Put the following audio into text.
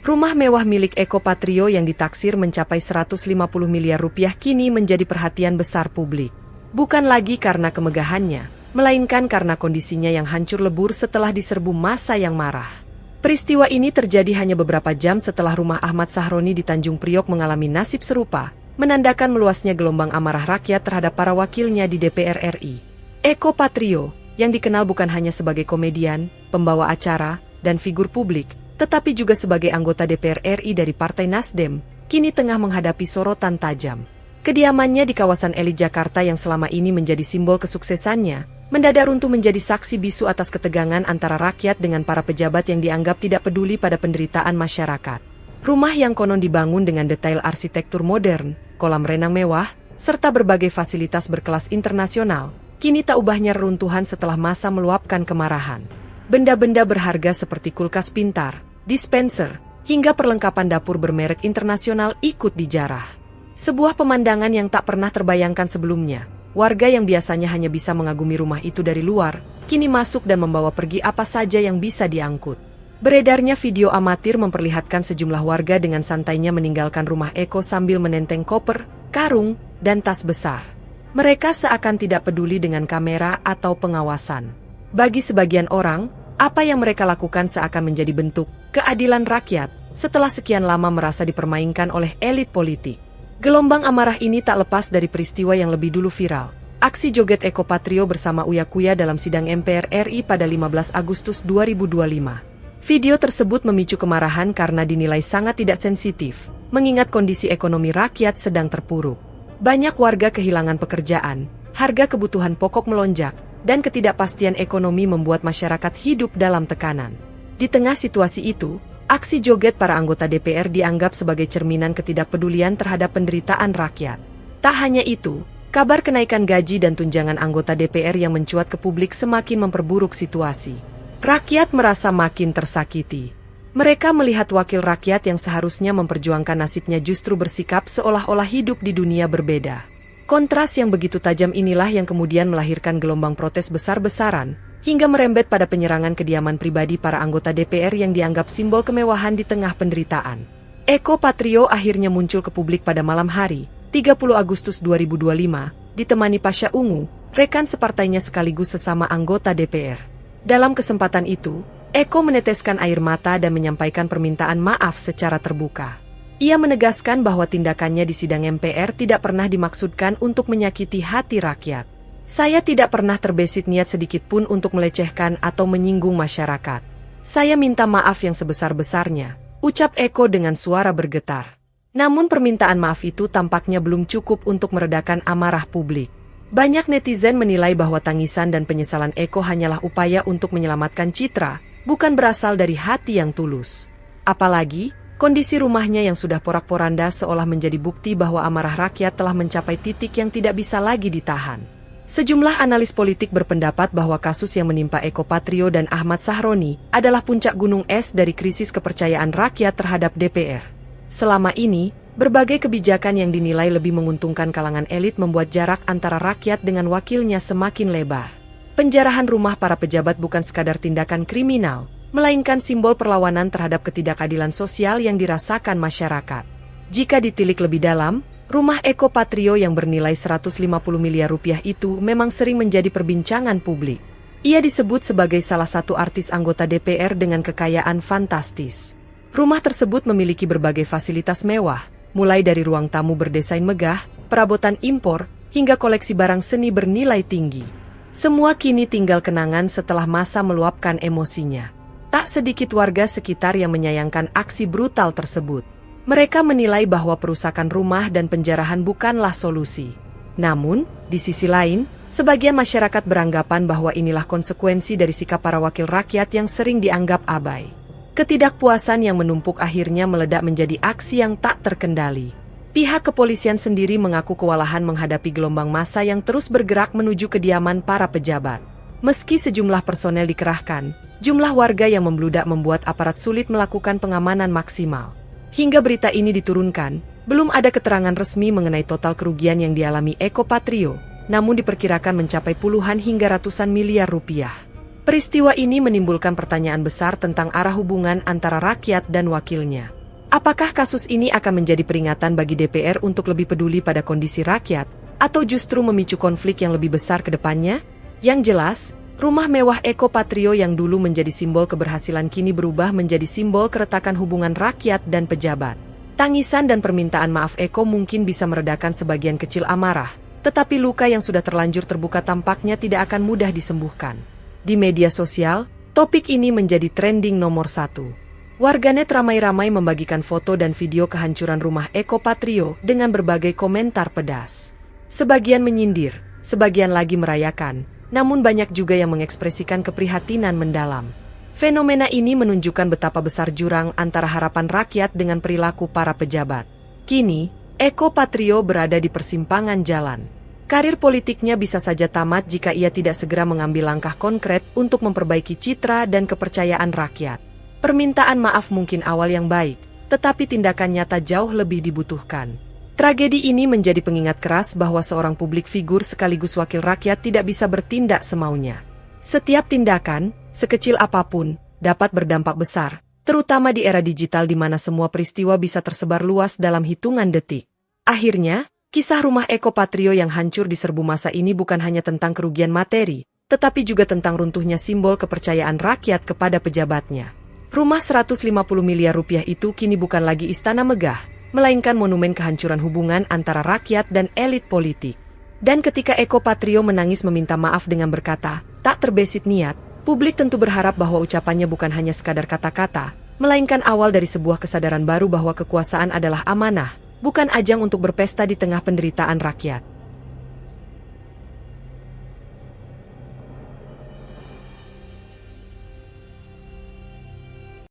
Rumah mewah milik Eko Patrio yang ditaksir mencapai 150 miliar rupiah kini menjadi perhatian besar publik. Bukan lagi karena kemegahannya, melainkan karena kondisinya yang hancur lebur setelah diserbu massa yang marah. Peristiwa ini terjadi hanya beberapa jam setelah rumah Ahmad Sahroni di Tanjung Priok mengalami nasib serupa, menandakan meluasnya gelombang amarah rakyat terhadap para wakilnya di DPR RI. Eko Patrio, yang dikenal bukan hanya sebagai komedian, pembawa acara, dan figur publik, tetapi juga sebagai anggota DPR RI dari Partai Nasdem, kini tengah menghadapi sorotan tajam. Kediamannya di kawasan elit Jakarta yang selama ini menjadi simbol kesuksesannya, mendadak runtuh menjadi saksi bisu atas ketegangan antara rakyat dengan para pejabat yang dianggap tidak peduli pada penderitaan masyarakat. Rumah yang konon dibangun dengan detail arsitektur modern, kolam renang mewah, serta berbagai fasilitas berkelas internasional, kini tak ubahnya reruntuhan setelah massa meluapkan kemarahan. Benda-benda berharga seperti kulkas pintar, dispenser, hingga perlengkapan dapur bermerek internasional ikut dijarah. Sebuah pemandangan yang tak pernah terbayangkan sebelumnya. Warga yang biasanya hanya bisa mengagumi rumah itu dari luar, kini masuk dan membawa pergi apa saja yang bisa diangkut. Beredarnya video amatir memperlihatkan sejumlah warga dengan santainya meninggalkan rumah Eko sambil menenteng koper, karung, dan tas besar. Mereka seakan tidak peduli dengan kamera atau pengawasan. Bagi sebagian orang, apa yang mereka lakukan seakan menjadi bentuk keadilan rakyat setelah sekian lama merasa dipermainkan oleh elit politik. Gelombang amarah ini tak lepas dari peristiwa yang lebih dulu viral. Aksi joget Eko Patrio bersama Uya Kuya dalam sidang MPR RI pada 15 Agustus 2025. Video tersebut memicu kemarahan karena dinilai sangat tidak sensitif, mengingat kondisi ekonomi rakyat sedang terpuruk. Banyak warga kehilangan pekerjaan, harga kebutuhan pokok melonjak, dan ketidakpastian ekonomi membuat masyarakat hidup dalam tekanan. Di tengah situasi itu, aksi joget para anggota DPR dianggap sebagai cerminan ketidakpedulian terhadap penderitaan rakyat. Tak hanya itu, kabar kenaikan gaji dan tunjangan anggota DPR yang mencuat ke publik semakin memperburuk situasi. Rakyat merasa makin tersakiti. Mereka melihat wakil rakyat yang seharusnya memperjuangkan nasibnya justru bersikap seolah-olah hidup di dunia berbeda. Kontras yang begitu tajam inilah yang kemudian melahirkan gelombang protes besar-besaran, hingga merembet pada penyerangan kediaman pribadi para anggota DPR yang dianggap simbol kemewahan di tengah penderitaan. Eko Patrio akhirnya muncul ke publik pada malam hari, 30 Agustus 2025, ditemani Pasha Ungu, rekan separtainya sekaligus sesama anggota DPR. Dalam kesempatan itu, Eko meneteskan air mata dan menyampaikan permintaan maaf secara terbuka. Ia menegaskan bahwa tindakannya di sidang MPR tidak pernah dimaksudkan untuk menyakiti hati rakyat. Saya tidak pernah terbesit niat sedikit pun untuk melecehkan atau menyinggung masyarakat. Saya minta maaf yang sebesar-besarnya, ucap Eko dengan suara bergetar. Namun permintaan maaf itu tampaknya belum cukup untuk meredakan amarah publik. Banyak netizen menilai bahwa tangisan dan penyesalan Eko hanyalah upaya untuk menyelamatkan citra, bukan berasal dari hati yang tulus. Apalagi, kondisi rumahnya yang sudah porak-poranda seolah menjadi bukti bahwa amarah rakyat telah mencapai titik yang tidak bisa lagi ditahan. Sejumlah analis politik berpendapat bahwa kasus yang menimpa Eko Patrio dan Ahmad Sahroni adalah puncak gunung es dari krisis kepercayaan rakyat terhadap DPR. Selama ini, berbagai kebijakan yang dinilai lebih menguntungkan kalangan elit membuat jarak antara rakyat dengan wakilnya semakin lebar. Penjarahan rumah para pejabat bukan sekadar tindakan kriminal, melainkan simbol perlawanan terhadap ketidakadilan sosial yang dirasakan masyarakat. Jika ditilik lebih dalam, rumah Eko Patrio yang bernilai 150 miliar rupiah itu memang sering menjadi perbincangan publik. Ia disebut sebagai salah satu artis anggota DPR dengan kekayaan fantastis. Rumah tersebut memiliki berbagai fasilitas mewah, mulai dari ruang tamu berdesain megah, perabotan impor, hingga koleksi barang seni bernilai tinggi. Semua kini tinggal kenangan setelah massa meluapkan emosinya. Tak sedikit warga sekitar yang menyayangkan aksi brutal tersebut. Mereka menilai bahwa perusakan rumah dan penjarahan bukanlah solusi. Namun, di sisi lain, sebagian masyarakat beranggapan bahwa inilah konsekuensi dari sikap para wakil rakyat yang sering dianggap abai. Ketidakpuasan yang menumpuk akhirnya meledak menjadi aksi yang tak terkendali. Pihak kepolisian sendiri mengaku kewalahan menghadapi gelombang massa yang terus bergerak menuju kediaman para pejabat. Meski sejumlah personel dikerahkan, jumlah warga yang membludak membuat aparat sulit melakukan pengamanan maksimal. Hingga berita ini diturunkan, belum ada keterangan resmi mengenai total kerugian yang dialami Eko Patrio, namun diperkirakan mencapai puluhan hingga ratusan miliar rupiah. Peristiwa ini menimbulkan pertanyaan besar tentang arah hubungan antara rakyat dan wakilnya. Apakah kasus ini akan menjadi peringatan bagi DPR untuk lebih peduli pada kondisi rakyat, atau justru memicu konflik yang lebih besar ke depannya? Yang jelas, rumah mewah Eko Patrio yang dulu menjadi simbol keberhasilan kini berubah menjadi simbol keretakan hubungan rakyat dan pejabat. Tangisan dan permintaan maaf Eko mungkin bisa meredakan sebagian kecil amarah, tetapi luka yang sudah terlanjur terbuka tampaknya tidak akan mudah disembuhkan. Di media sosial, topik ini menjadi trending nomor 1. Warganet ramai-ramai membagikan foto dan video kehancuran rumah Eko Patrio dengan berbagai komentar pedas. Sebagian menyindir, sebagian lagi merayakan, namun banyak juga yang mengekspresikan keprihatinan mendalam. Fenomena ini menunjukkan betapa besar jurang antara harapan rakyat dengan perilaku para pejabat. Kini, Eko Patrio berada di persimpangan jalan. Karir politiknya bisa saja tamat jika ia tidak segera mengambil langkah konkret untuk memperbaiki citra dan kepercayaan rakyat. Permintaan maaf mungkin awal yang baik, tetapi tindakan nyata jauh lebih dibutuhkan. Tragedi ini menjadi pengingat keras bahwa seorang publik figur sekaligus wakil rakyat tidak bisa bertindak semaunya. Setiap tindakan, sekecil apapun, dapat berdampak besar, terutama di era digital di mana semua peristiwa bisa tersebar luas dalam hitungan detik. Akhirnya, kisah rumah Eko Patrio yang hancur di serbu masa ini bukan hanya tentang kerugian materi, tetapi juga tentang runtuhnya simbol kepercayaan rakyat kepada pejabatnya. Rumah 150 miliar rupiah itu kini bukan lagi istana megah, melainkan monumen kehancuran hubungan antara rakyat dan elit politik. Dan ketika Eko Patrio menangis meminta maaf dengan berkata, tak terbesit niat, publik tentu berharap bahwa ucapannya bukan hanya sekadar kata-kata, melainkan awal dari sebuah kesadaran baru bahwa kekuasaan adalah amanah, bukan ajang untuk berpesta di tengah penderitaan rakyat.